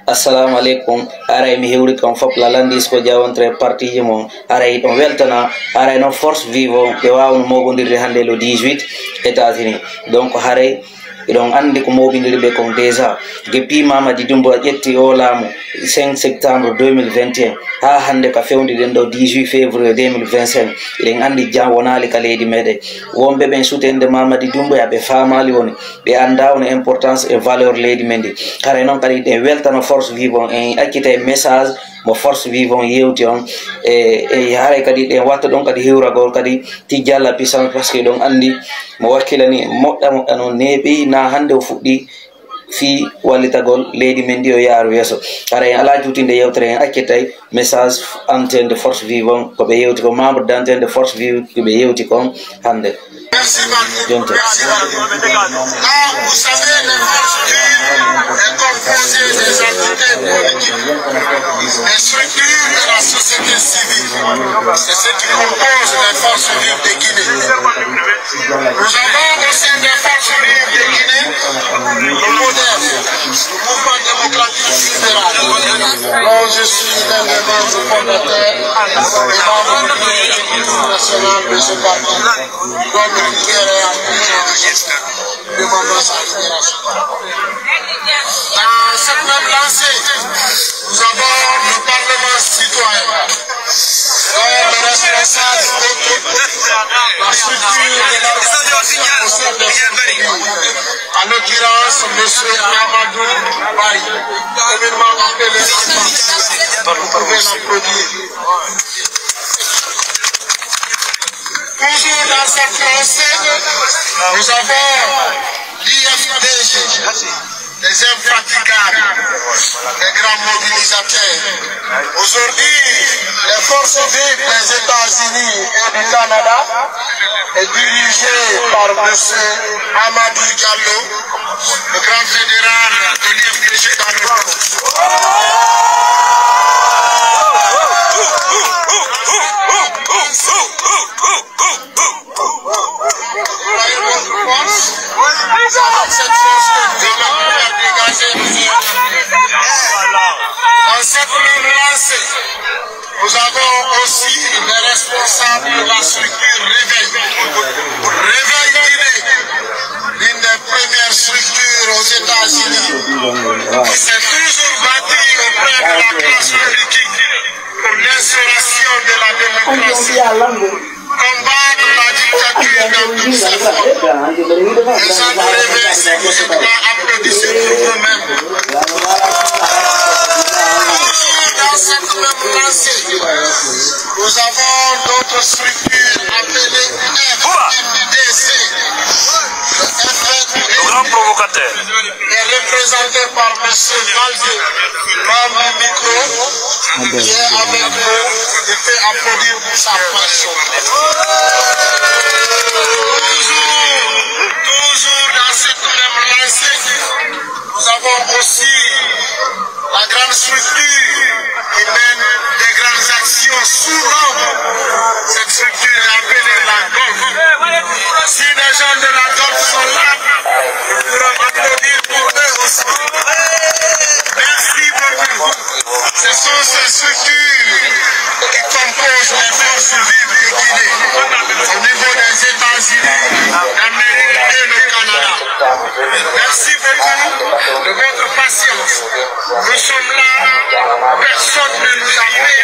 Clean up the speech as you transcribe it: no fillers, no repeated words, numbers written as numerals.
Assalamu alaikum. Aray mi hewri kam fop la landis ko jawantre parti mo aray don weltana aray non force vivo be waawno mogondirde hande le 18 États-Unis. Donc haray idon andi ko mobindir be kon déjà depuis Mamadi Dumbo ƴetti o laamu 5 septembre 2021 ha hande ka fewndi den do 18 février 2025 iden andi jam wonali ka leydi mede wonbe ben sutende Mamadi Dumbo ya be famali woni be anda on importance et valeur leydi mendi kare non kadi de weltano force vivant en akkite message mo force vivant yewti on e haray kadi de watta don kadi hewragol kadi tijalla puissance parce que don andi mo wakkilani modda non nebi na hande o fuddi fi walitagol leydi men ndi o yaaru yeso ara en ala jutinde yewtere en akkitay message antenne de force vivant ko be yewti ko membre d'antenne de force vivant ko be yewti kon hande. Merci beaucoup. Merci beaucoup. Vous savez, les forces vives est composée des entités politiques, des structures de la société civile. C'est ce qui compose les forces vives de Guinée. Nous avons au sein des forces vives de Guinée le modèle, le mouvement démocratique libéral, dont je suis l'un des membres fondateurs et membre du comité national de ce parti. Dans cette même lancée, nous avons le Parlement citoyen, dont le responsable occupe la structure de l'organisation au sein des structures. En l'occurrence, M. Amadou Baye, communément appelé vous pouvez l'applaudir. Toujours dans cette lancée, nous avons l'IFDG, les infatigables, les grands mobilisateurs. Aujourd'hui, les forces vives des États-Unis et du Canada est dirigée par M. Amadou Diallo, le grand fédéral de l'IFDG dans le monde. Dans cette même lancée, nous avons aussi les responsables de la structure Réveil. Réveil Guinée, l'une des premières structures aux États-Unis, qui s'est toujours battue auprès de la classe politique pour l'instauration de la démocratie. Combattre la dictature dans toutes ses formes. Les autres réveils, si vous êtes là, applaudissez pour vous-même. Dans cette même lancée, nous avons d'autres structures appelées FMDC. Le grand provocateur est représenté par M. Valdier, membre du micro, qui est avec nous et fait applaudir pour sa passion. Toujours dans cette même lancée, nous avons aussi la grande structure qui mène des grandes actions sous l'ombre. Cette structure est appelée la GOLF. Si les gens de la GOLF sont là, nous pourrons applaudir pour eux aussi. Merci beaucoup. Ce sont ces structures qui composent les forces vives de Guinée au niveau des États-Unis, l'Amérique et le Canada. Merci beaucoup de votre patience. Nous sommes là, personne ne nous a fait